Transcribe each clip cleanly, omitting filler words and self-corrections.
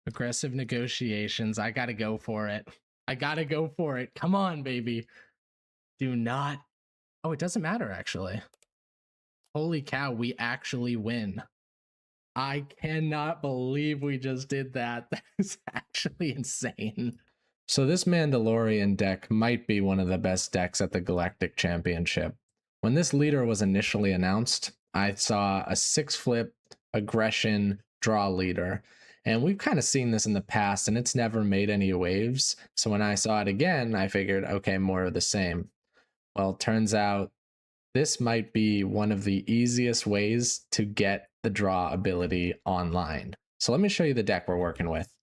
Aggressive negotiations. I gotta go for it. I gotta go for it. Come on, baby. Do not. Oh, it doesn't matter, actually. Holy cow, we actually win. I cannot believe we just did that. That is actually insane. So this Mandalorian deck might be one of the best decks at the Galactic Championship. When this leader was initially announced, I saw a 6-flip aggression draw leader. And we've kind of seen this in the past and it's never made any waves. So when I saw it again, I figured, okay, more of the same. Well, it turns out this might be one of the easiest ways to get the draw ability online. So let me show you the deck we're working with.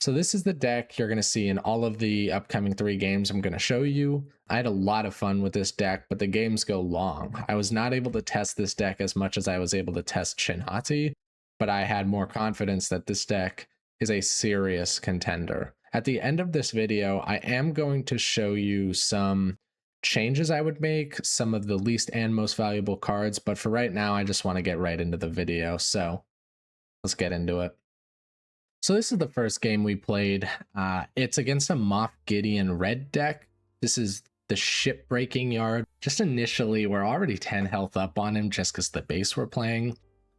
So this is the deck you're going to see in all of the upcoming 3 games I'm going to show you. I had a lot of fun with this deck, but the games go long. I was not able to test this deck as much as I was able to test Shinhati, but I had more confidence that this deck is a serious contender. At the end of this video, I am going to show you some changes I would make, some of the least and most valuable cards, but for right now, I just want to get right into the video, so let's get into it. So this is the first game we played. It's against a Moff Gideon red deck. This is the Shipbreaking Yard. Just initially, we're already 10 health up on him just because the base we're playing.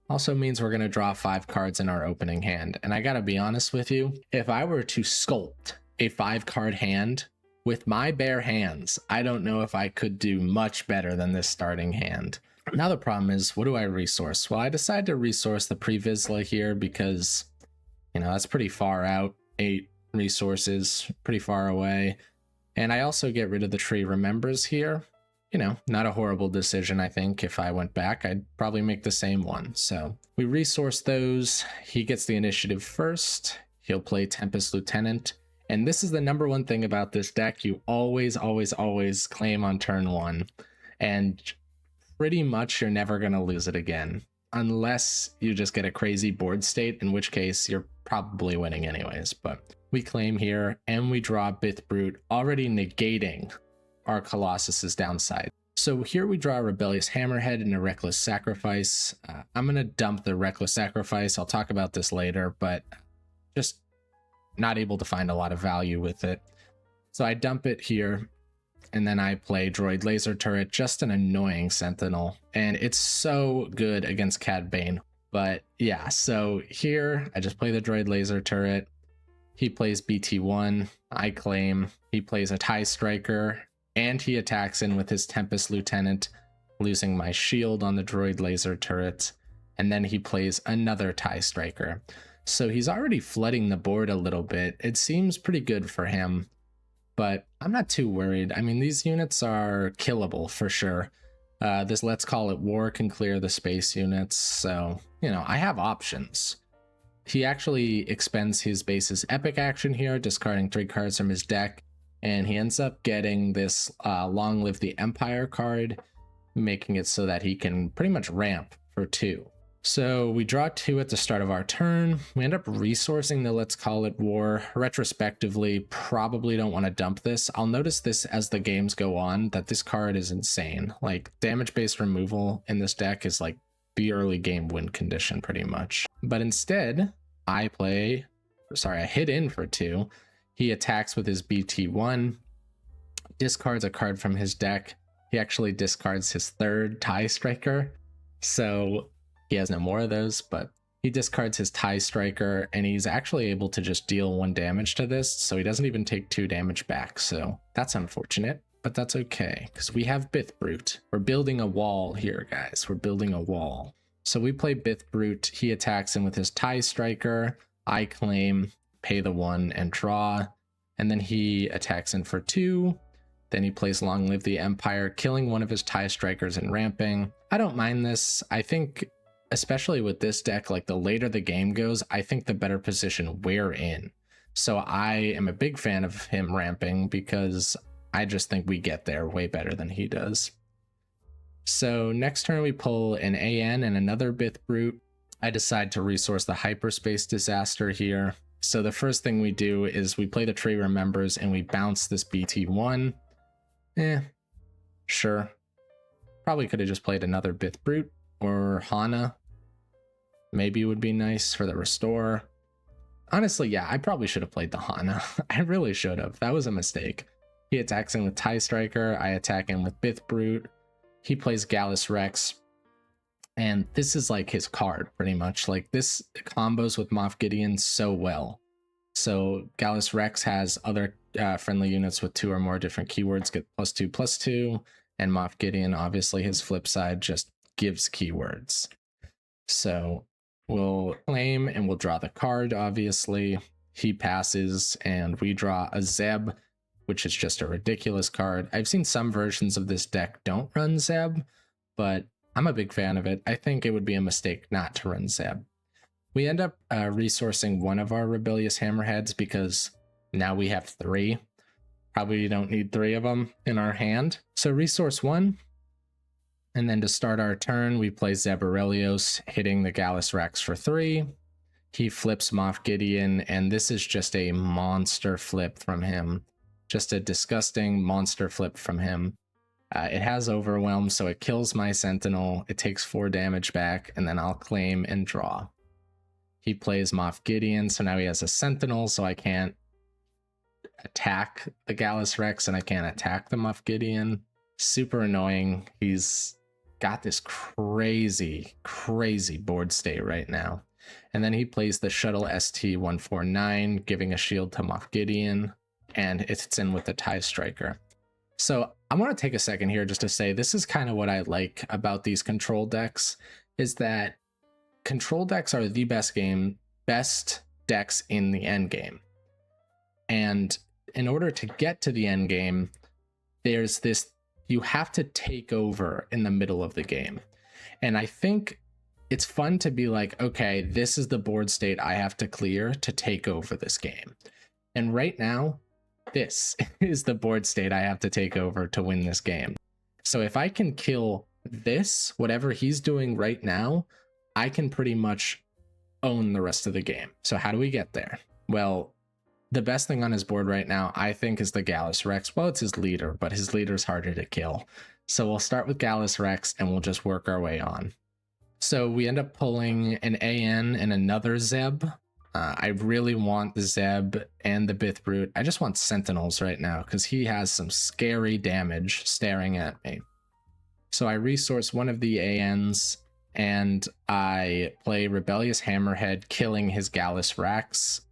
Also means we're going to draw 5 cards in our opening hand. And I gotta be honest with you, if I were to sculpt a 5-card hand with my bare hands, I don't know if I could do much better than this starting hand. Now the problem is, what do I resource? Well, I decided to resource the Previsla here because, you know, that's pretty far out. 8 resources, pretty far away. And I also get rid of the Tree Remembers here. You know, not a horrible decision, I think. If I went back, I'd probably make the same one. So we resource those. He gets the initiative first. He'll play Tempest Lieutenant. And this is the number one thing about this deck. You always claim on turn 1. And pretty much you're never going to lose it again. Unless you just get a crazy board state, in which case you're probably winning anyways. But we claim here, and we draw Bith Brute, already negating our Colossus's downside. So here we draw a Rebellious Hammerhead and a Reckless Sacrifice. I'm going to dump the Reckless Sacrifice. I'll talk about this later, but just not able to find a lot of value with it. So I dump it here, and then I play Droid Laser Turret, just an annoying Sentinel. And it's so good against Cad Bane. But yeah, so here I just play the Droid Laser Turret. He plays BT1, I claim. He plays a TIE Striker, and he attacks in with his Tempest Lieutenant, losing my shield on the Droid Laser Turret. And then he plays another TIE Striker. So he's already flooding the board a little bit. It seems pretty good for him, but I'm not too worried. I mean, these units are killable for sure. This Let's Call It War can clear the space units, so, you know, I have options. He actually expends his base's epic action here, discarding 3 cards from his deck, and he ends up getting this Long Live the Empire card, making it so that he can pretty much ramp for 2. So we draw 2 at the start of our turn. We end up resourcing the Let's Call It War. Retrospectively, probably don't want to dump this. I'll notice this as the games go on, that this card is insane. Like, damage-based removal in this deck is like the early game win condition pretty much. But instead, I hit in for 2. He attacks with his BT1, discards a card from his deck. He actually discards his 3rd TIE Striker. So he has no more of those, but he discards his TIE Striker, and he's actually able to just deal 1 damage to this, so he doesn't even take 2 damage back. So that's unfortunate, but that's okay, because we have Bith Brute. We're building a wall here, guys. We're building a wall. So we play Bith Brute. He attacks in with his TIE Striker. I claim, pay the 1, and draw. And then he attacks in for 2. Then he plays Long Live the Empire, killing one of his TIE Strikers and ramping. I don't mind this. I think, especially with this deck, like the later the game goes, I think the better position we're in. So I am a big fan of him ramping because I just think we get there way better than he does. So next turn we pull an AN and another Bith Brute. I decide to resource the Hyperspace Disaster here. So the first thing we do is we play the Tree Remembers and we bounce this BT1. Sure. Probably could have just played another Bith Brute or Hana. Maybe would be nice for the restore. Honestly, yeah, I probably should have played the Hana. I really should have. That was a mistake. He attacks in with TIE Striker. I attack in with Bith Brute. He plays Gallus Rex. And this is like his card, pretty much. Like, this combos with Moff Gideon so well. So Gallus Rex has other friendly units with 2 or more different keywords get +2/+2. And Moff Gideon, obviously, his flip side just gives keywords. So we'll claim and we'll draw the card, obviously. He passes and we draw a Zeb, which is just a ridiculous card. I've seen some versions of this deck don't run Zeb, but I'm a big fan of it. I think it would be a mistake not to run Zeb. We end up resourcing one of our Rebellious Hammerheads because now we have 3. Probably don't need 3 of them in our hand. So resource 1. And then to start our turn, we play Zeb Aurelios, hitting the Gallus Rex for 3. He flips Moff Gideon, and this is just a monster flip from him. Just a disgusting monster flip from him. It has Overwhelm, so it kills my Sentinel. It takes 4 damage back, and then I'll claim and draw. He plays Moff Gideon, so now he has a Sentinel, so I can't attack the Gallus Rex, and I can't attack the Moff Gideon. Super annoying. He's got this crazy board state right now. And then he plays the Shuttle ST-149, giving a shield to Moff Gideon, and it's in with the TIE Striker. So I want to take a second here just to say this is kind of what I like about these control decks, is that control decks are the best decks in the end game. And in order to get to the end game, there's this, you have to take over in the middle of the game. And I think it's fun to be like, okay, this is the board state I have to clear to take over this game. And right now, this is the board state I have to take over to win this game. So if I can kill this, whatever he's doing right now, I can pretty much own the rest of the game. So how do we get there? Well, the best thing on his board right now, I think, is the Gallus Rex. Well, it's his leader, but his leader's harder to kill. So we'll start with Gallus Rex and we'll just work our way on. So we end up pulling an AN and another Zeb. I really want the Zeb and the Bith Brute. I just want Sentinels right now because he has some scary damage staring at me. So I resource one of the ANs and I play Rebellious Hammerhead, killing his Gallus Rex.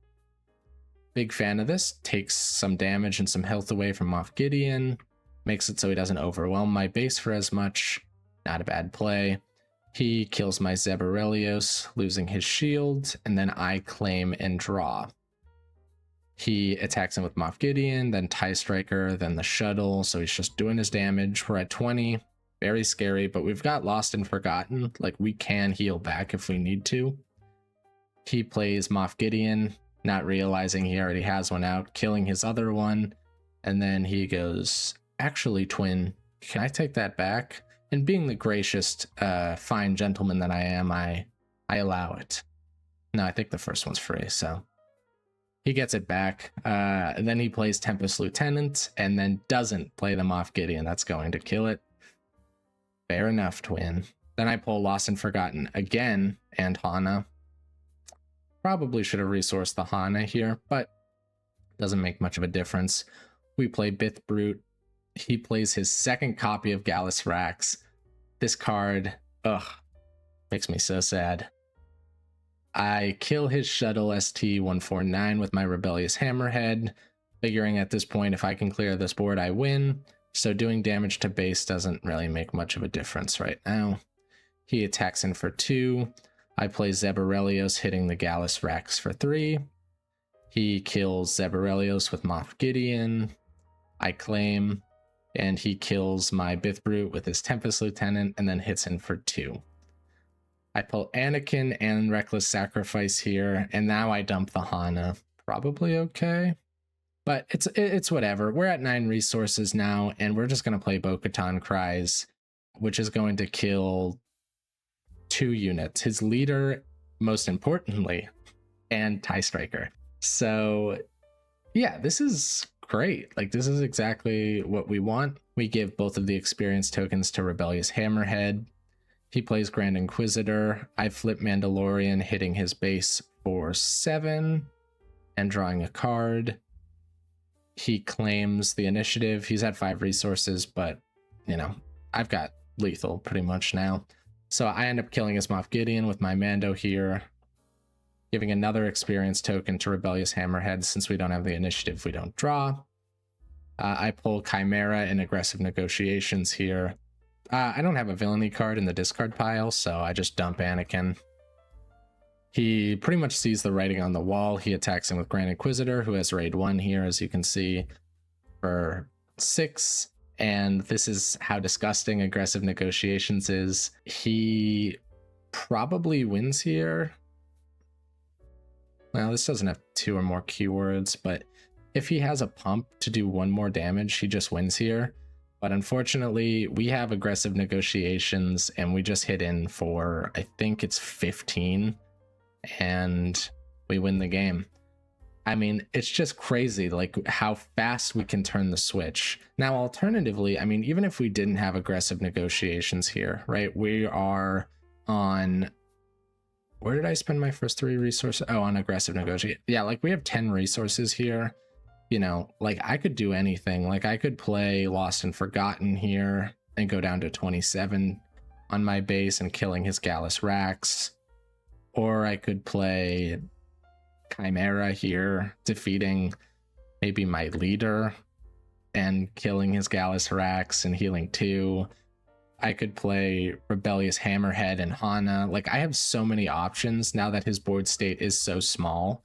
Big fan of this. Takes some damage and some health away from Moff Gideon. Makes it so he doesn't overwhelm my base for as much. Not a bad play. He kills my Zeb Aurelios, losing his shield, and then I claim and draw. He attacks him with Moff Gideon, then TIE Striker, then the Shuttle, so he's just doing his damage. We're at 20. Very scary, but we've got Lost and Forgotten. Like, we can heal back if we need to. He plays Moff Gideon, not realizing he already has one out, killing his other one, and then he goes, actually, twin, can I take that back? And being the gracious, fine gentleman that I am, I allow it. No, I think the first one's free, so he gets it back. And then he plays Tempest Lieutenant, and then doesn't play the Moff Gideon. That's going to kill it. Fair enough, twin. Then I pull Lost and Forgotten again, and Hana. Probably should have resourced the Hana here, but doesn't make much of a difference. We play Bith Brute. He plays his second copy of Gallus Rex. This card, makes me so sad. I kill his Shuttle ST-149 with my Rebellious Hammerhead, figuring at this point if I can clear this board, I win. So doing damage to base doesn't really make much of a difference right now. He attacks in for 2. I play Zeb Aurelios, hitting the Gallus Rex for 3. He kills Zeb Aurelios with Moff Gideon. I claim, and he kills my Bith Brute with his Tempest Lieutenant and then hits in for 2. I pull Anakin and Reckless Sacrifice here, and now I dump the Hana. Probably okay, but it's whatever. We're at 9 resources now, and we're just going to play Bo-Katan Cries, which is going to kill 2 units. His leader, most importantly, and TIE Striker. So yeah, this is great. Like, this is exactly what we want. We give both of the experience tokens to Rebellious Hammerhead. He plays Grand Inquisitor. I flip Mandalorian, hitting his base for 7. and drawing a card. He claims the initiative. He's at 5 resources, but, you know, I've got lethal pretty much now. So I end up killing his Moff Gideon with my Mando here, giving another experience token to Rebellious Hammerhead. Since we don't have the initiative, we don't draw. I pull Chimera in Aggressive Negotiations here. I don't have a villainy card in the discard pile, so I just dump Anakin. He pretty much sees the writing on the wall. He attacks him with Grand Inquisitor, who has raid 1 here, as you can see, for 6. And this is how disgusting Aggressive Negotiations is. He probably wins here. Well, this doesn't have 2 or more keywords, but if he has a pump to do 1 more damage, he just wins here. But unfortunately, we have Aggressive Negotiations, and we just hit in for, I think it's 15. And we win the game. I mean, it's just crazy, like, how fast we can turn the switch. Now, alternatively, I mean, even if we didn't have Aggressive Negotiations here, right? We are on... Where did I spend my first 3 resources? Oh, on Aggressive Negotiation. Yeah, like, we have 10 resources here. You know, like, I could do anything. Like, I could play Lost and Forgotten here and go down to 27 on my base and killing his Gallus Rax. Or I could play Chimera here, defeating maybe my leader and killing his Gallus Rax and healing 2. I could play Rebellious Hammerhead and Hana. Like, I have so many options now that his board state is so small.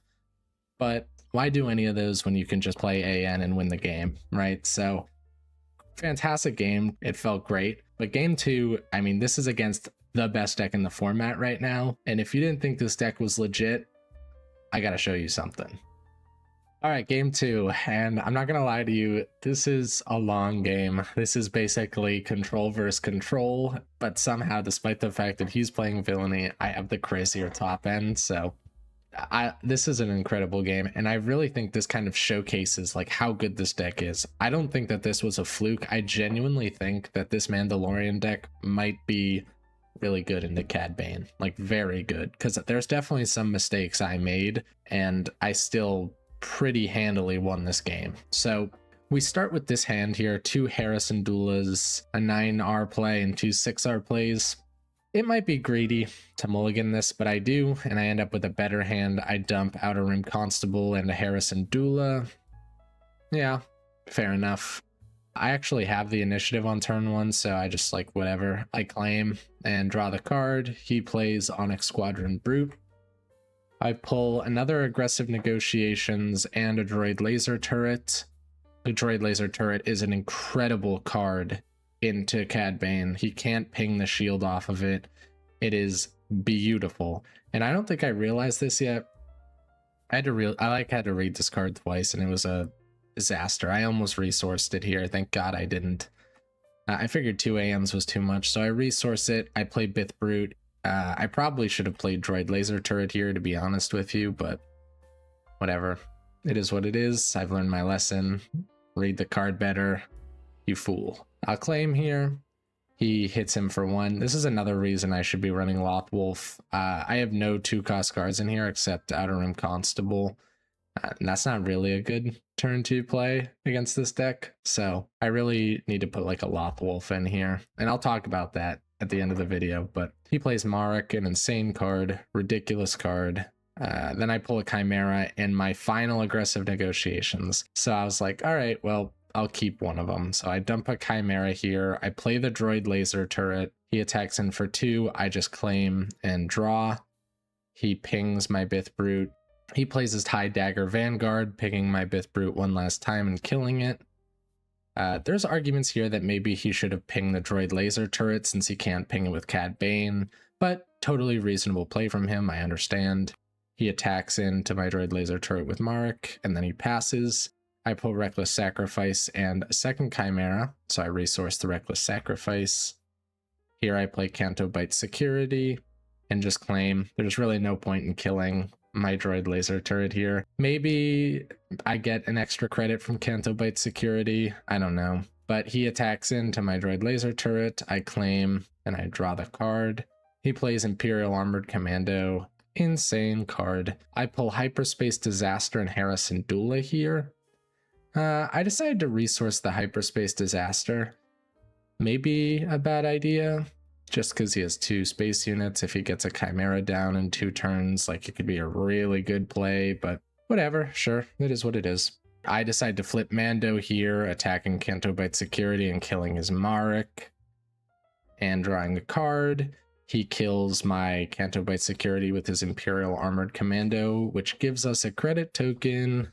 But why do any of those when you can just play AN and win the game, right? So, fantastic game. It felt great. But game 2, I mean, this is against the best deck in the format right now. And if you didn't think this deck was legit, I gotta show you something. All right, game 2, and I'm not gonna lie to you, this is a long game. This is basically control versus control, but somehow, despite the fact that he's playing villainy, I have the crazier top end. So this is an incredible game, and I really think this kind of showcases like how good this deck is. I don't think that this was a fluke. I genuinely think that this Mandalorian deck might be really good into Cad Bane, like very good, because there's definitely some mistakes I made, and I still pretty handily won this game. So we start with this hand here, 2 Harrison Doulas, a 9R play and 2 6R plays. It might be greedy to mulligan this, but I do, and I end up with a better hand. I dump Outer Rim Constable and a Harrison Doula. Yeah, fair enough. I actually have the initiative on turn 1, so I just, like, whatever. I claim and draw the card. He plays Onyx Squadron Brute. I pull another Aggressive Negotiations and a Droid Laser Turret. The Droid Laser Turret is an incredible card into Cad Bane. He can't ping the shield off of it. It is beautiful. And I don't think I realized this yet. I had to read this card twice, and it was a disaster. I almost resourced it here. Thank God I didn't. I figured 2 AMs was too much, so I resource it. I play Bith Brute. I probably should have played Droid Laser Turret here, to be honest with you, but whatever. It is what it is. I've learned my lesson. Read the card better, you fool. I'll claim here. He hits him for 1. This is another reason I should be running Lothwolf. I have no 2-cost cards in here except Outer Rim Constable. And that's not really a good turn 2 play against this deck. So I really need to put like a Lothwolf in here. And I'll talk about that at the end of the video. But he plays Marek, an insane card, ridiculous card. Then I pull a Chimera in my final Aggressive Negotiations. So I was like, all right, well, I'll keep one of them. So I dump a Chimera here. I play the Droid Laser Turret. He attacks in for 2. I just claim and draw. He pings my Bith Brute. He plays his Tie Dagger Vanguard, picking my Bith Brute 1 last time and killing it. There's arguments here that maybe he should have pinged the Droid Laser Turret since he can't ping it with Cad Bane, but totally reasonable play from him, I understand. He attacks into my Droid Laser Turret with Marek, and then he passes. I pull Reckless Sacrifice and a second Chimera, so I resource the Reckless Sacrifice. Here I play Canto Bite Security and just claim. There's really no point in killing my Droid Laser Turret here. Maybe I get an extra credit from Canto Bite Security, I don't know. But he attacks into my Droid Laser Turret, I claim, and I draw the card. He plays Imperial Armored Commando. Insane card. I pull Hyperspace Disaster and Harrison Dula here. I decided to resource the Hyperspace Disaster. Maybe a bad idea, just because he has 2 space units. If he gets a Chimera down in 2 turns, like, it could be a really good play, but whatever, sure, it is what it is. I decide to flip Mando here, attacking Canto Bight Security and killing his Marek, and drawing a card. He kills my Canto Bight Security with his Imperial Armored Commando, which gives us a credit token.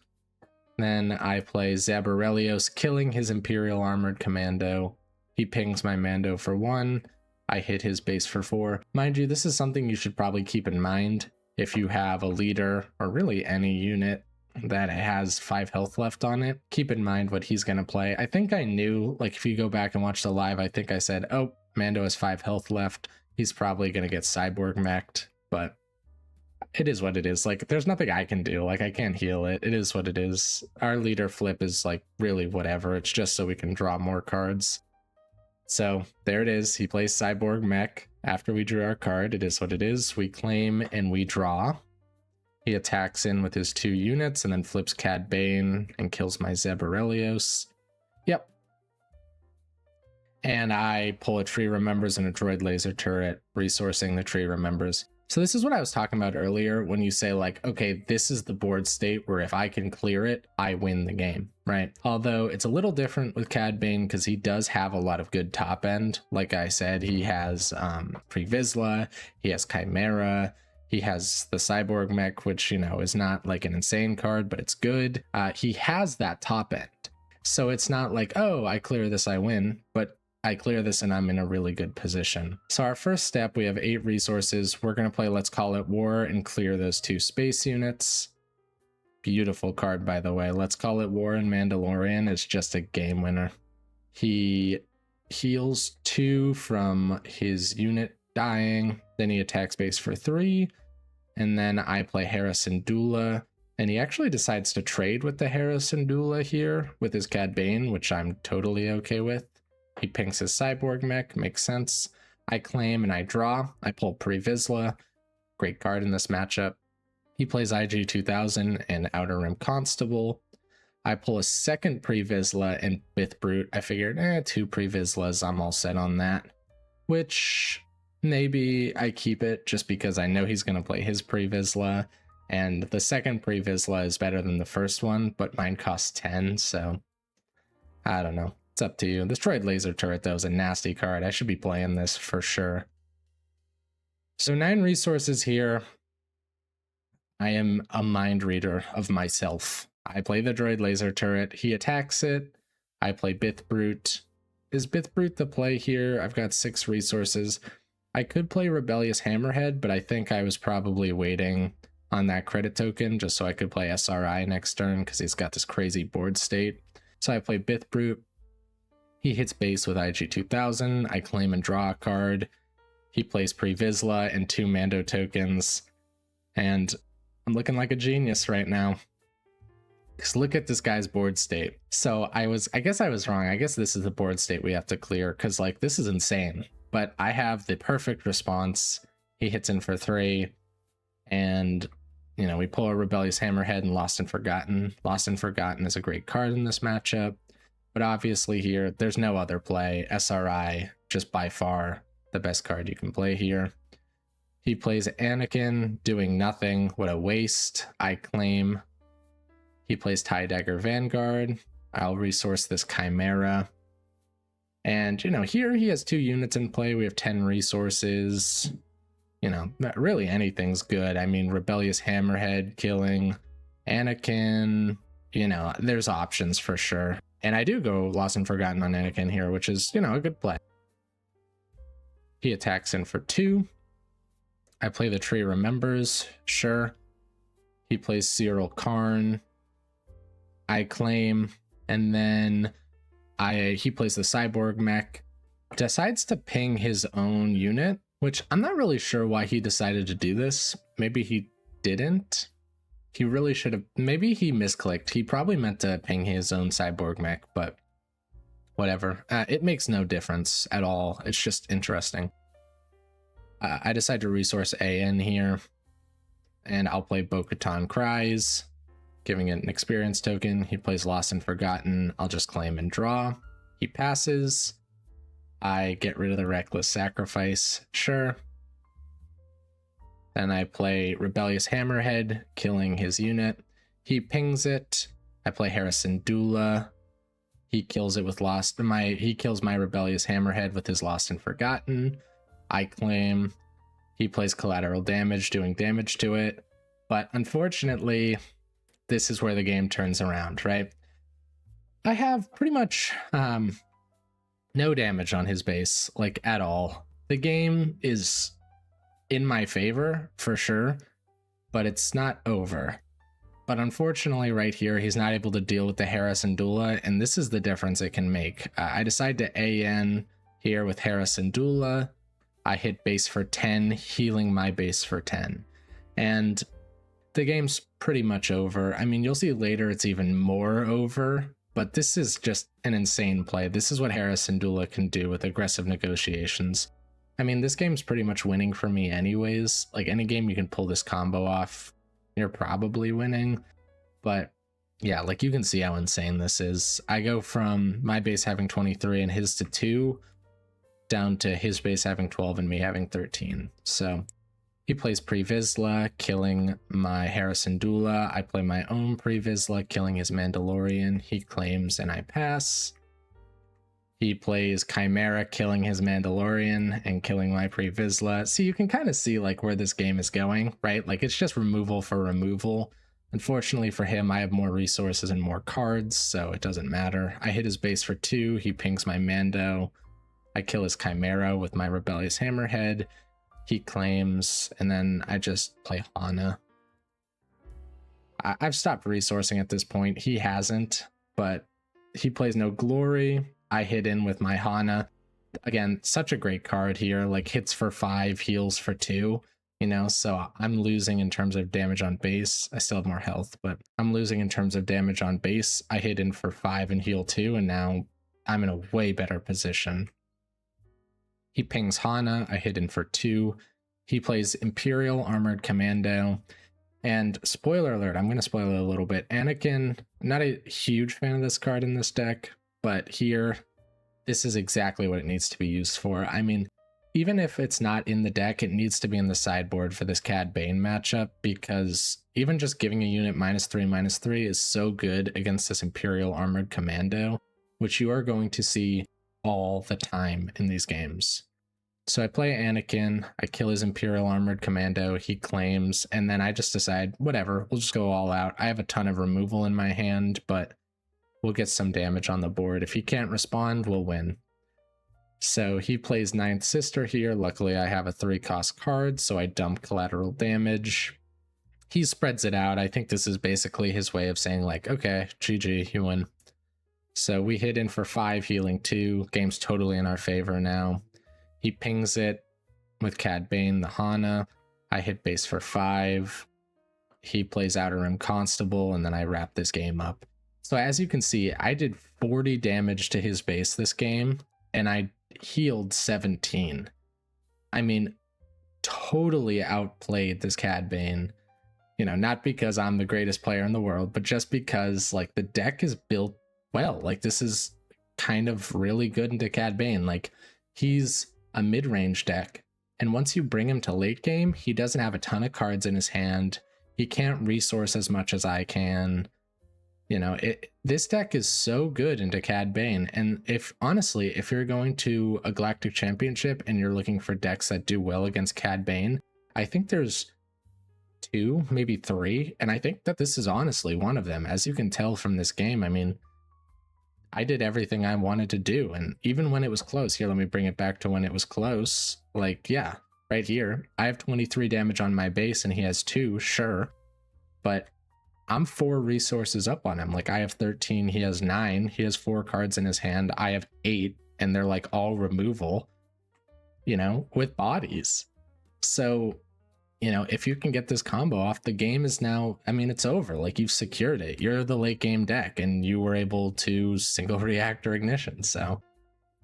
Then I play Zabarelios, killing his Imperial Armored Commando. He pings my Mando for 1. I hit his base for 4. Mind you, this is something you should probably keep in mind if you have a leader, or really any unit that has 5 health left on it. Keep in mind what he's going to play. I think I knew, like, if you go back and watch the live, I think I said, oh, Mando has 5 health left. He's probably going to get cyborg mech'd, but it is what it is. Like, there's nothing I can do. Like, I can't heal it. It is what it is. Our leader flip is, like, really whatever. It's just so we can draw more cards. So there it is. He plays cyborg mech after we drew our card. It is what it is. We claim and we draw. He attacks in with his 2 units and then flips Cad Bane and kills my Zabarelios. Yep. And I pull a Tree Remembers and a Droid Laser Turret, resourcing the Tree Remembers. So this is what I was talking about earlier when you say, like, okay, this is the board state where if I can clear it, I win the game, right? Although it's a little different with Cad Bane because he does have a lot of good top end. Like I said, he has Pre-Vizsla, he has Chimera, he has the Cyborg mech, which, you know, is not like an insane card, but it's good. He has that top end. So it's not like, oh, I clear this, I win, but I clear this and I'm in a really good position. So our first step, we have 8 resources. We're going to play Let's Call It War and clear those 2 space units. Beautiful card, by the way. Let's Call It War in Mandalorian is just a game winner. He heals 2 from his unit dying. Then he attacks base for 3. And then I play Harrison Dula. And he actually decides to trade with the Harrison Dula here with his Cad Bane, which I'm totally okay with. He pings his cyborg mech, makes sense. I claim and I draw. I pull Pre-Vizsla, great card in this matchup. He plays IG 2000 and Outer Rim Constable. I pull a second Pre-Vizsla and Bith Brute. I figured, 2 Pre-Vizslas, I'm all set on that. Which, maybe I keep it just because I know he's going to play his Pre-Vizsla. And the second Pre-Vizsla is better than the first one, but mine costs 10, so I don't know. It's up to you. This Droid Laser Turret, though, is a nasty card. I should be playing this for sure. So 9 resources here. I am a mind reader of myself. I play the Droid Laser Turret. He attacks it. I play Bith Brute. Is Bith Brute the play here? I've got 6 resources. I could play Rebellious Hammerhead, but I think I was probably waiting on that credit token just so I could play SRI next turn because he's got this crazy board state. So I play Bith Brute. He hits base with IG 2000. I claim and draw a card. He plays Pre-Vizsla and 2 Mando tokens. And I'm looking like a genius right now. Because look at this guy's board state. So I guess I was wrong. I guess this is the board state we have to clear because, like, this is insane. But I have the perfect response. He hits in for 3. And, you know, we pull a Rebellious Hammerhead and Lost and Forgotten. Lost and Forgotten is a great card in this matchup. But obviously here, there's no other play. SRI, just by far the best card you can play here. He plays Anakin, doing nothing. What a waste. I claim. He plays TIE Dagger Vanguard. I'll resource this Chimera. And, you know, here he has 2 units in play. We have 10 resources. You know, really anything's good. I mean, Rebellious Hammerhead killing Anakin. You know, there's options for sure. And I do go Lost and Forgotten on Anakin here, which is, you know, a good play. He attacks in for 2. I play the Tree Remembers, sure. He plays Cyril Karn. I claim, and then he plays the Cyborg mech. Decides to ping his own unit, which I'm not really sure why he decided to do this. Maybe he didn't. He really should have. Maybe he misclicked. He probably meant to ping his own cyborg mech, but whatever. It makes no difference at all. It's just interesting. I decide to resource AN here. and I'll play Bo-Katan Cries, giving it an experience token. He plays Lost and Forgotten. I'll just claim and draw. He passes. I get rid of the Reckless Sacrifice. Sure. Then I play Rebellious Hammerhead, killing his unit. He pings it. I play Harrison Dula. He kills it with he kills my Rebellious Hammerhead with his Lost and Forgotten. I claim. He plays Collateral Damage, doing damage to it. But unfortunately, this is where the game turns around, right? I have pretty much no damage on his base, like at all. The game is in my favor, for sure, but it's not over. But unfortunately, right here, he's not able to deal with the Harrison Dula, and this is the difference it can make. I decide to AN here with Harrison Dula. I hit base for 10, healing my base for 10. And the game's pretty much over. I mean, you'll see later it's even more over, but this is just an insane play. This is what Harrison Dula can do with aggressive negotiations. I mean, this game's pretty much winning for me anyways. Like, any game you can pull this combo off, you're probably winning. But yeah, like, you can see how insane this is. I go from my base having 23 and his to 2, down to his base having 12 and me having 13. So he plays Pre-Vizsla, killing my Harrison Dula. I play my own Pre-Vizsla, killing his Mandalorian. He claims and I pass. He plays Chimera, killing his Mandalorian and killing my Pre-Vizsla. So you can kind of see like where this game is going, right? Like, it's just removal for removal. Unfortunately for him, I have more resources and more cards, so it doesn't matter. I hit his base for 2. He pings my Mando. I kill his Chimera with my Rebellious Hammerhead. He claims, and then I just play Hana. I've stopped resourcing at this point. He hasn't, but he plays No Glory. I hit in with my Hana. Again, such a great card here, like hits for 5, heals for 2, you know, so I'm losing in terms of damage on base. I still have more health, but I'm losing in terms of damage on base. I hit in for 5 and heal 2, and now I'm in a way better position. He pings Hana. I hit in for 2. He plays Imperial Armored Commando. And spoiler alert, I'm going to spoil it a little bit. Anakin, not a huge fan of this card in this deck, but here, this is exactly what it needs to be used for. I mean, even if it's not in the deck, it needs to be in the sideboard for this Cad Bane matchup, because even just giving a unit -3/-3 is so good against this Imperial Armored Commando, which you are going to see all the time in these games. So I play Anakin, I kill his Imperial Armored Commando, he claims, and then I just decide, whatever, we'll just go all out. I have a ton of removal in my hand, but we'll get some damage on the board. If he can't respond, we'll win. So he plays Ninth Sister here. Luckily, I have a 3-cost card, so I dump Collateral Damage. He spreads it out. I think this is basically his way of saying, like, okay, GG, you win. So we hit in for 5, healing 2. Game's totally in our favor now. He pings it with Cad Bane, the Hana. I hit base for 5. He plays Outer Rim Constable, and then I wrap this game up. So as you can see, I did 40 damage to his base this game, and I healed 17. I mean, totally outplayed this Cad Bane. You know, not because I'm the greatest player in the world, but just because, like, the deck is built well. Like, this is kind of really good into Cad Bane. Like, he's a mid-range deck, and once you bring him to late game, he doesn't have a ton of cards in his hand. He can't resource as much as I can. You know, this deck is so good into Cad Bane, and if you're going to a Galactic Championship and you're looking for decks that do well against Cad Bane, I think there's 2, maybe 3, and I think that this is honestly one of them. As you can tell from this game, I mean, I did everything I wanted to do, and even when it was close, here, let me bring it back to when it was close, like, yeah, right here, I have 23 damage on my base, and he has 2, sure, but I'm 4 resources up on him. Like, I have 13, he has 9, he has 4 cards in his hand, I have 8, and they're like all removal, you know, with bodies. So, you know, if you can get this combo off, the game is now, I mean, it's over. Like, you've secured it. You're the late game deck, and you were able to single reactor ignition. So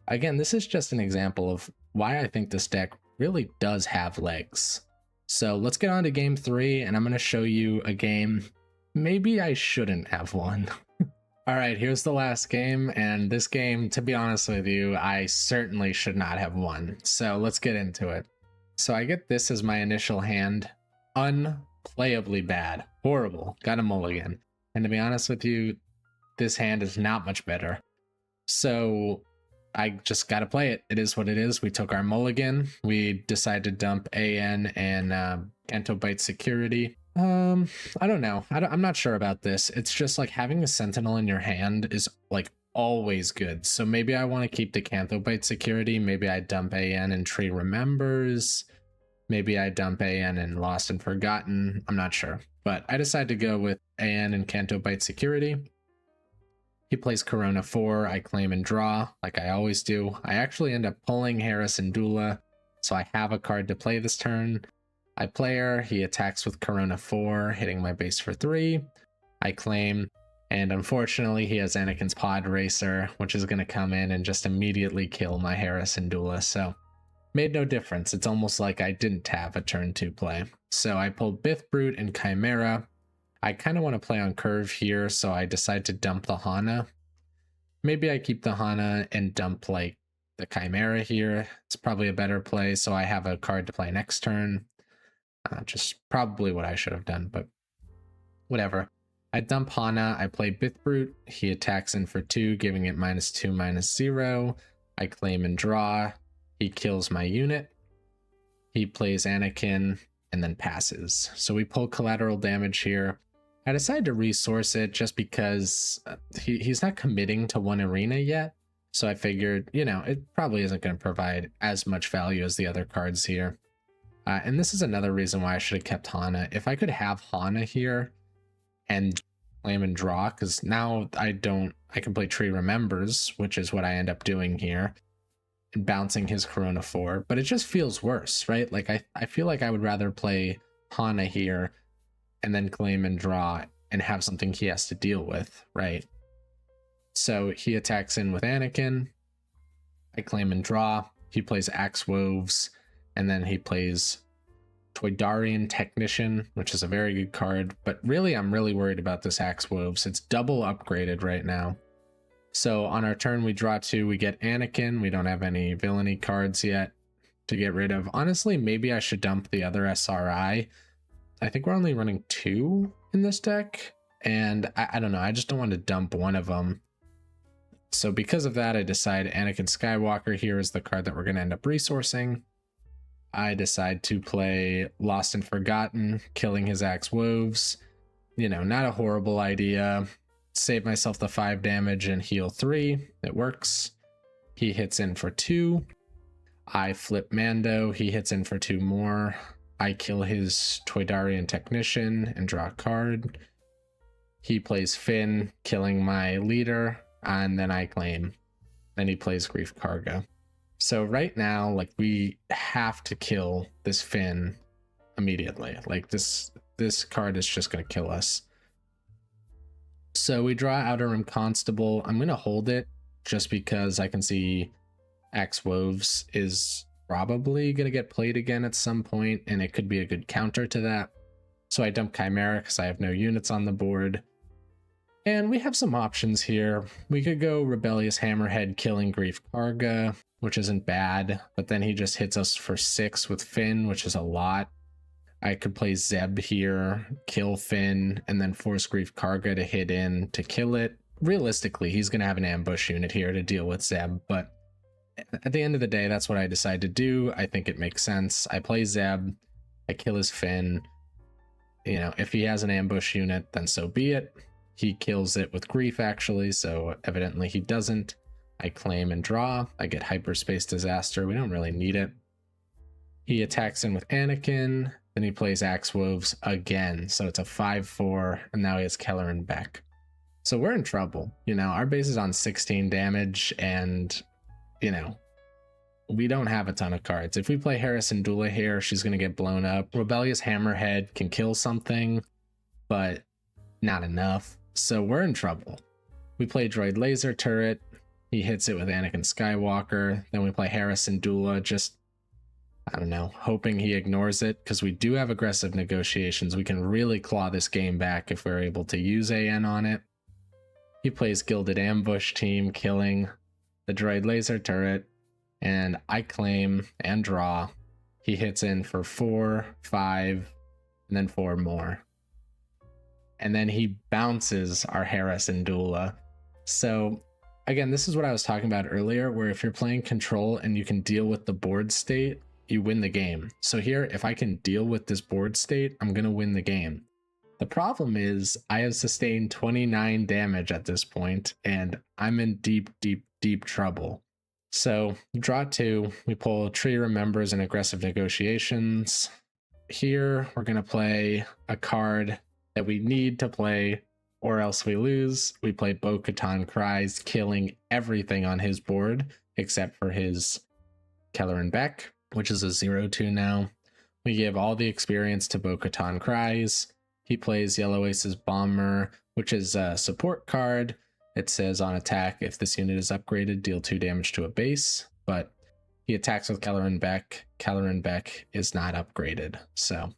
again, this is just an example of why I think this deck really does have legs. So let's get on to game 3, and I'm going to show you a game maybe I shouldn't have won. All right, here's the last game, and this game, to be honest with you, I certainly should not have won. So let's get into it. So I get this as my initial hand. Unplayably bad. Horrible. Got a mulligan. And to be honest with you, this hand is not much better. So I just got to play it. It is what it is. We took our mulligan. We decided to dump AN and Canto Bite Security. I don't know. I'm not sure about this. It's just like having a Sentinel in your hand is like always good. So maybe I want to keep the Canto Bite Security. Maybe I dump AN and Tree Remembers. Maybe I dump AN and Lost and Forgotten. I'm not sure. But I decided to go with AN and Canto Bite Security. He plays Corona 4. I claim and draw, like I always do. I actually end up pulling Harris and Dula, so I have a card to play this turn. I play her. He attacks with Corona 4, hitting my base for 3. I claim, and unfortunately he has Anakin's Pod Racer, which is going to come in and just immediately kill my Harris and Dula, so made no difference. It's almost like I didn't have a turn 2 play. So I pulled Bith Brute and Chimera. I kind of want to play on curve here, so I decide to dump the Hana. Maybe I keep the Hana and dump like the Chimera here. It's probably a better play, so I have a card to play next turn. Just probably what I should have done, but whatever. I dump Hana, I play Bith Brute. He attacks in for 2, giving it -2/-0. I claim and draw. He kills my unit. He plays Anakin and then passes. So we pull collateral damage here. I decided to resource it just because he's not committing to one arena yet. So I figured, you know, it probably isn't going to provide as much value as the other cards here. And this is another reason why I should have kept Hana. If I could have Hana here and claim and draw, because now I can play Tree Remembers, which is what I end up doing here, and bouncing his Corona 4, but it just feels worse, right? Like I feel like I would rather play Hana here and then claim and draw and have something he has to deal with, right? So he attacks in with Anakin. I claim and draw. He plays Axe Woves, and then he plays Toydarian Technician, which is a very good card, but really I'm really worried about this Axe Woves. It's double upgraded right now. So on our turn, we draw 2, we get Anakin. We don't have any villainy cards yet to get rid of. Honestly, maybe I should dump the other SRI. I think we're only running 2 in this deck, and I don't know. I just don't want to dump one of them. So because of that, I decide Anakin Skywalker here is the card that we're going to end up resourcing. I decide to play Lost and Forgotten, killing his Axe Woves. You know, not a horrible idea. Save myself the 5 damage and heal 3. It works. He hits in for 2. I flip Mando. He hits in for 2 more. I kill his Toydarian Technician and draw a card. He plays Finn, killing my leader, and then I claim. Then he plays Greef Karga. So right now, like, we have to kill this Finn immediately. Like, this card is just going to kill us. So we draw Outer Rim Constable. I'm going to hold it just because I can see Axe Woves is probably going to get played again at some point, and it could be a good counter to that. So I dump Chimera because I have no units on the board. And we have some options here. We could go Rebellious Hammerhead killing Greef Karga, which isn't bad, but then he just hits us for 6 with Finn, which is a lot. I could play Zeb here, kill Finn, and then force Greef Karga to hit in to kill it. Realistically, he's going to have an ambush unit here to deal with Zeb, but at the end of the day, that's what I decide to do. I think it makes sense. I play Zeb, I kill his Finn. You know, if he has an ambush unit, then so be it. He kills it with Greef, actually, so evidently he doesn't. I claim and draw. I get Hyperspace Disaster. We don't really need it. He attacks in with Anakin. Then he plays Axe Woves again. So it's a 5/4, and now he has Keller and Beck. So we're in trouble. You know, our base is on 16 damage, and, you know, we don't have a ton of cards. If we play Harrison Dula here, she's going to get blown up. Rebellious Hammerhead can kill something, but not enough. So we're in trouble. We play Droid Laser Turret. He hits it with Anakin Skywalker. Then we play Harrison Dula. Just I don't know, hoping he ignores it, because we do have aggressive negotiations. We can really claw this game back if we're able to use AN on it. He plays Gilded Ambush Team, killing the droid laser turret, and I claim and draw. He hits in for 4, 5, and then 4 more. And then he bounces our Harrison Dula. So again, this is what I was talking about earlier, where if you're playing control and you can deal with the board state, you win the game. So here, if I can deal with this board state, I'm going to win the game. The problem is I have sustained 29 damage at this point, and I'm in deep, deep, deep trouble. So draw 2, we pull Tree Remembers and Aggressive Negotiations. Here, we're going to play a card that we need to play or else we lose. We play Bo-Katan Cries, killing everything on his board except for his Kelleran Beck, which is a 0-2 now. We give all the experience to Bo-Katan Cries. He plays Yellow Ace's Bomber, which is a support card. It says on attack, if this unit is upgraded, deal 2 damage to a base, but he attacks with Kelleran Beck. Kelleran Beck is not upgraded, so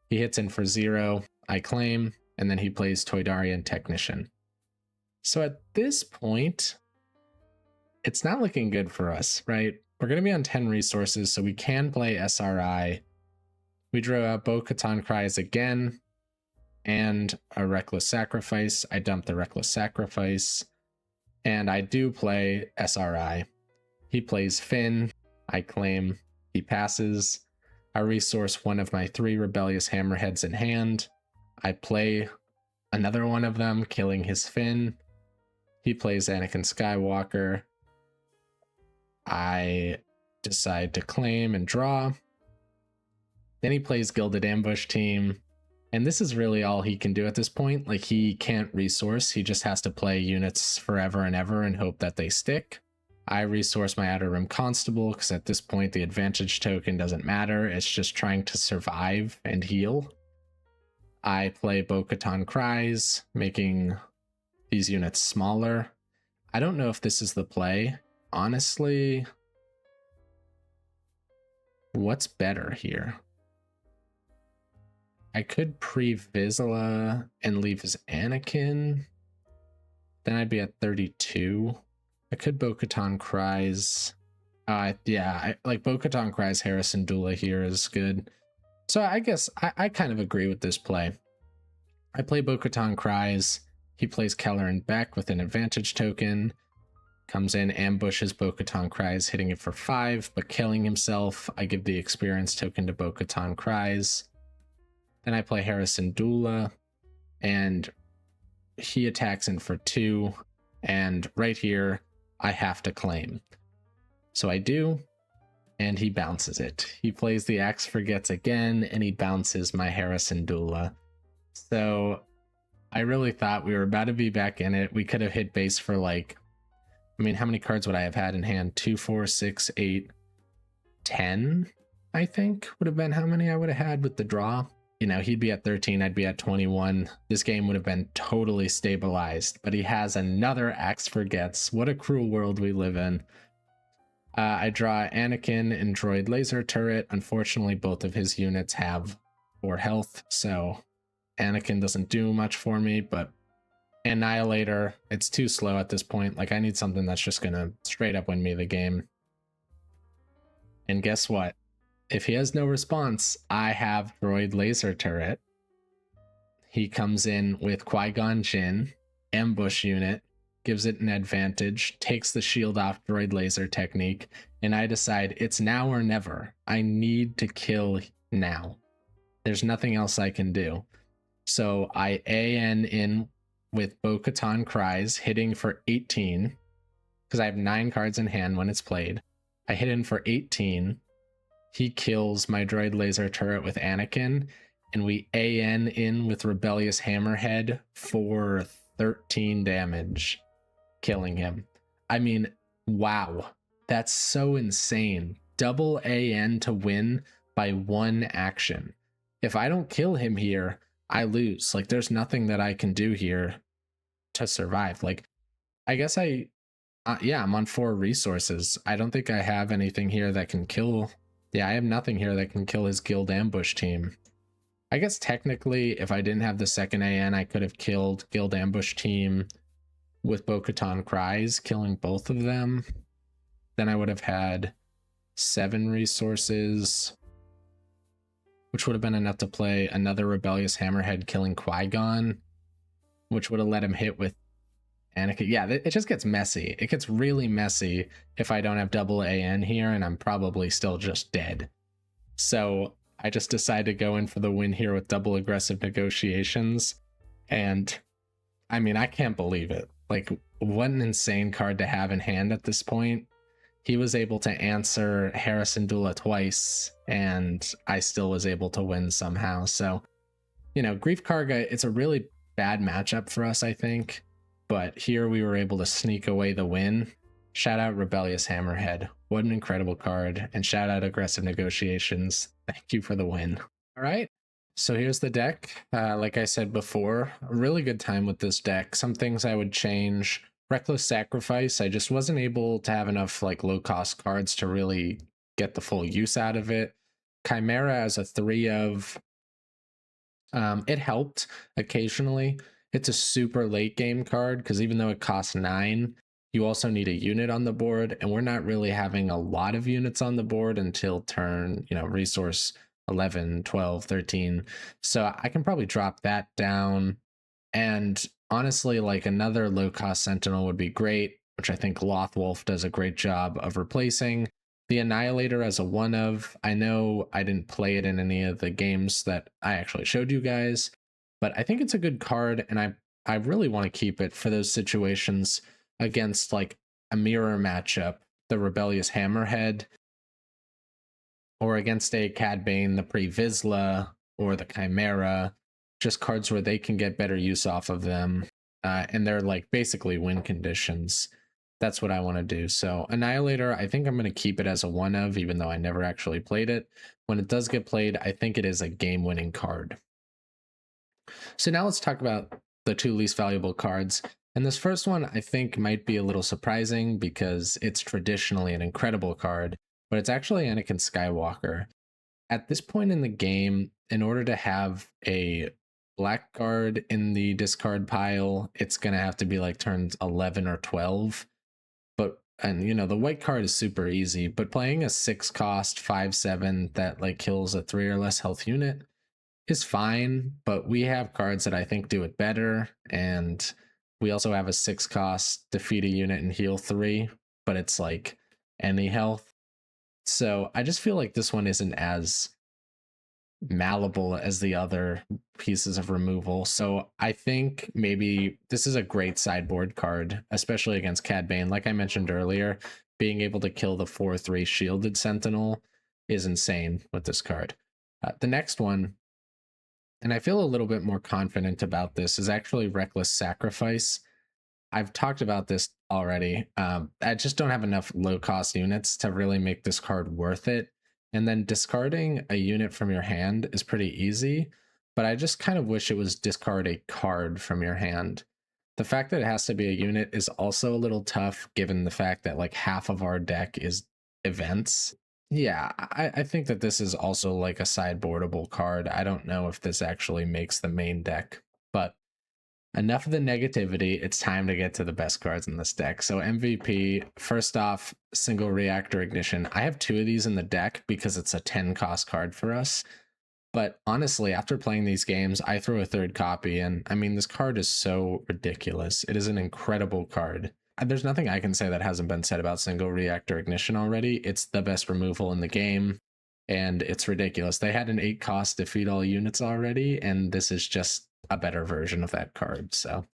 he hits in for 0, I claim, and then he plays Toydarian Technician. So at this point, it's not looking good for us, right? We're going to be on 10 resources, so we can play SRI. We draw out Bo-Katan Cries again, and a Reckless Sacrifice. I dump the Reckless Sacrifice, and I do play SRI. He plays Finn. I claim. He passes. I resource one of my 3 Rebellious Hammerheads in hand. I play another one of them, killing his Finn. He plays Anakin Skywalker. I decide to claim and draw. Then he plays Gilded Ambush Team. And this is really all he can do at this point. Like, he can't resource. He just has to play units forever and ever and hope that they stick. I resource my Outer Rim Constable because at this point the advantage token doesn't matter. It's just trying to survive and heal. I play Bo-Katan Cries, making these units smaller. I don't know if this is the play. Honestly, what's better here? I could pre-Vizsla and leave his Anakin. Then I'd be at 32. I could Bo-Katan Cries. Yeah, like Bo-Katan Cries Harrison Dula here is good. So I guess I kind of agree with this play. I play Bo-Katan Cries. He plays Kelleran Beck with an advantage token. Comes in, ambushes Bo-Katan Cries, hitting it for 5, but killing himself. I give the experience token to Bo-Katan Cries. Then I play Harrison Dula, and he attacks in for 2, and right here, I have to claim. So I do, and he bounces it. He plays the Axe Forgets again, and he bounces my Harrison Dula. So I really thought we were about to be back in it. We could have hit base for like, I mean, how many cards would I have had in hand? 2, 4, 6, 8, 10, I think would have been how many I would have had with the draw. You know, he'd be at 13, I'd be at 21. This game would have been totally stabilized, but he has another Axe Forgets. What a cruel world we live in. I draw Anakin and Droid Laser Turret. Unfortunately, both of his units have 4 health, so Anakin doesn't do much for me, but Annihilator, it's too slow at this point. Like, I need something that's just gonna straight up win me the game. And guess what? If he has no response, I have Droid Laser Turret. He comes in with Qui-Gon Jinn, ambush unit, gives it an advantage, takes the shield off Droid Laser technique, and I decide it's now or never. I need to kill now. There's nothing else I can do. So I AN in with Bo-Katan Cries, hitting for 18, because I have 9 cards in hand when it's played. I hit in for 18. He kills my Droid Laser Turret with Anakin, and we AN in with Rebellious Hammerhead for 13 damage, killing him. I mean, wow, that's so insane. Double AN to win by 1 action. If I don't kill him here, I lose. Like, there's nothing that I can do here to survive. Like, I guess I'm on 4 resources. I don't think I have anything here that can kill Yeah, I have nothing here that can kill his guild ambush team. I guess technically, if I didn't have the second AN, I could have killed guild ambush team with Bo-Katan Cries, killing both of them. Then I would have had 7 resources, which would have been enough to play another Rebellious Hammerhead killing Qui-Gon, which would have let him hit with Anakin. Yeah, it just gets messy. It gets really messy if I don't have double AN here, and I'm probably still just dead. So I just decided to go in for the win here with double aggressive negotiations. And I mean, I can't believe it. Like, what an insane card to have in hand at this point. He was able to answer Harrison Dula twice, and I still was able to win somehow. So, you know, Greef Karga, it's a really bad matchup for us, I think. But here we were able to sneak away the win. Shout out Rebellious Hammerhead. What an incredible card. And shout out Aggressive Negotiations. Thank you for the win. All right. So here's the deck. Like I said before, a really good time with this deck. Some things I would change. Reckless Sacrifice. I just wasn't able to have enough like low cost cards to really get the full use out of it. Chimera as a 3 of. It helped occasionally. It's a super late game card because even though it costs 9, you also need a unit on the board, and we're not really having a lot of units on the board until turn, you know, resource 11, 12, 13. So I can probably drop that down. And honestly, like another low cost Sentinel would be great, which I think Lothwolf does a great job of replacing. The Annihilator as a 1 of. I know I didn't play it in any of the games that I actually showed you guys, but I think it's a good card, and I really want to keep it for those situations against like a mirror matchup, the Rebellious Hammerhead, or against a Cad Bane, the Pre-Vizsla, or the Chimera, just cards where they can get better use off of them, and they're like basically win conditions. That's what I want to do. So Annihilator, I think I'm going to keep it as a 1 of, even though I never actually played it. When it does get played, I think it is a game-winning card. So now let's talk about the 2 least valuable cards. And this first one I think might be a little surprising because it's traditionally an incredible card, but it's actually Anakin Skywalker. At this point in the game, in order to have a black card in the discard pile, it's going to have to be like turns 11 or 12. And you know, the white card is super easy, but playing a 6 cost 5/7 that like kills a 3 or less health unit is fine, but we have cards that I think do it better, and we also have a 6 cost defeat a unit and heal 3, but it's like any health. So I just feel like this one isn't as malleable as the other pieces of removal. So I think maybe this is a great sideboard card, especially against Cad Bane. Like I mentioned earlier, being able to kill the 4/3 shielded Sentinel is insane with this card. The next one, and I feel a little bit more confident about this, is actually Reckless Sacrifice. I've talked about this already. I just don't have enough low cost units to really make this card worth it. And then discarding a unit from your hand is pretty easy, but I just kind of wish it was discard a card from your hand. The fact that it has to be a unit is also a little tough given the fact that like half of our deck is events. Yeah, I think that this is also like a sideboardable card. I don't know if this actually makes the main deck, but enough of the negativity. It's time to get to the best cards in this deck. So MVP, first off, single reactor ignition. I have 2 of these in the deck because it's a 10 cost card for us. But honestly, after playing these games, I threw a 3rd copy, and I mean, this card is so ridiculous. It is an incredible card. There's nothing I can say that hasn't been said about single reactor ignition already. It's the best removal in the game, and it's ridiculous. They had an 8 cost defeat all units already, and this is just a better version of that card. So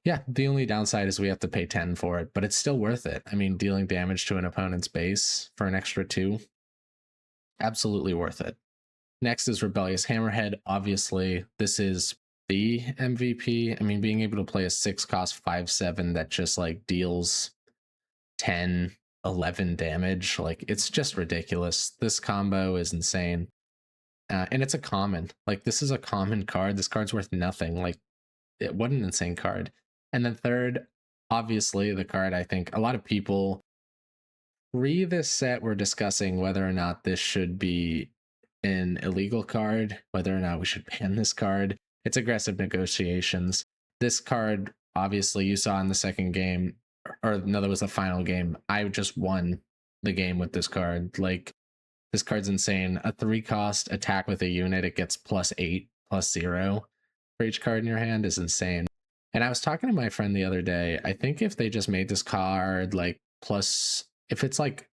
yeah, the only downside is we have to pay 10 for it, but it's still worth it. I mean, dealing damage to an opponent's base for an extra 2, absolutely worth it. Next is Rebellious Hammerhead. Obviously, this is the MVP. I mean, being able to play a 6 cost 5/7 that just like deals 10, 11 damage, like it's just ridiculous. This combo is insane. And it's a common. Like, this is a common card. This card's worth nothing. Like, what an insane card. And then third, obviously, the card I think a lot of people Pre this set, we're discussing whether or not this should be an illegal card, whether or not we should ban this card. It's aggressive negotiations. This card, obviously, you saw in the second game, or no, that was the final game. I just won the game with this card. Like, this card's insane. A 3-cost attack with a unit, it gets +8, +0 for each card in your hand is insane. And I was talking to my friend the other day. I think if they just made this card like plus, if it's like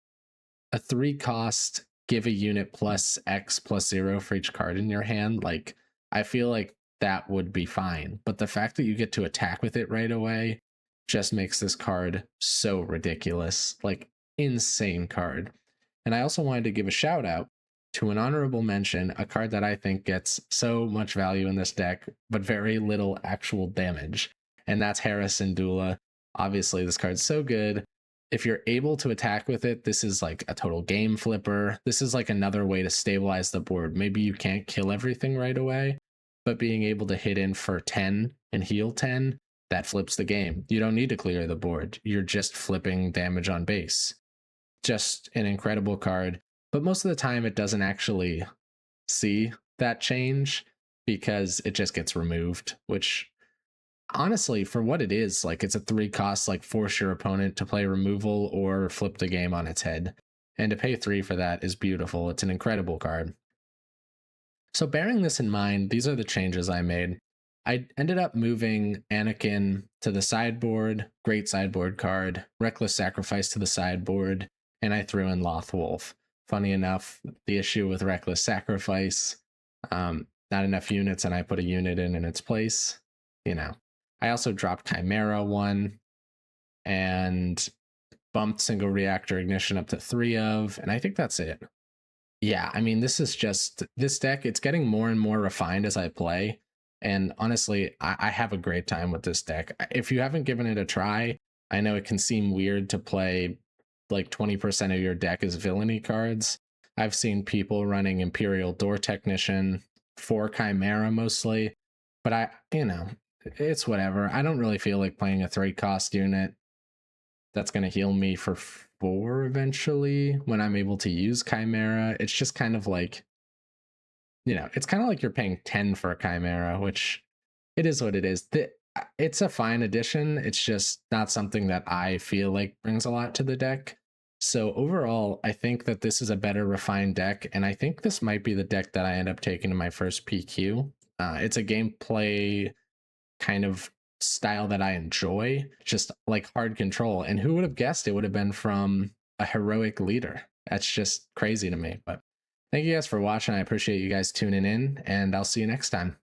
a 3-cost, give a unit +X +0 for each card in your hand, like I feel like that would be fine. But the fact that you get to attack with it right away just makes this card so ridiculous, like insane card. And I also wanted to give a shout out to an honorable mention, a card that I think gets so much value in this deck, but very little actual damage. And that's Harrison Dula. Obviously, this card's so good. If you're able to attack with it, this is like a total game flipper. This is like another way to stabilize the board. Maybe you can't kill everything right away, but being able to hit in for 10 and heal 10, that flips the game. You don't need to clear the board. You're just flipping damage on base. Just an incredible card, but most of the time it doesn't actually see that change because it just gets removed, which honestly, for what it is, like it's a 3-cost, like force your opponent to play removal or flip the game on its head. And to pay 3 for that is beautiful. It's an incredible card. So bearing this in mind, these are the changes I made. I ended up moving Anakin to the sideboard, great sideboard card, Reckless Sacrifice to the sideboard, and I threw in Lothwolf. Funny enough, the issue with Reckless Sacrifice, not enough units, and I put a unit in its place. You know, I also dropped Chimera 1 and bumped Single Reactor Ignition up to 3 of, and I think that's it. Yeah, I mean, this is just, this deck, it's getting more and more refined as I play. And honestly, I have a great time with this deck. If you haven't given it a try, I know it can seem weird to play like 20% of your deck as villainy cards. I've seen people running Imperial Door Technician for Chimera mostly, but it's whatever. I don't really feel like playing a 3-cost unit that's going to heal me for 4 eventually when I'm able to use Chimera. It's just kind of like, it's kind of like you're paying 10 for a Chimera, which it is what it is. It's a fine addition. It's just not something that I feel like brings a lot to the deck. So overall, I think that this is a better refined deck, and I think this might be the deck that I end up taking to my first PQ. It's a gameplay kind of style that I enjoy, just like hard control. And who would have guessed it would have been from a heroic leader? That's just crazy to me. But thank you guys for watching. I appreciate you guys tuning in, and I'll see you next time.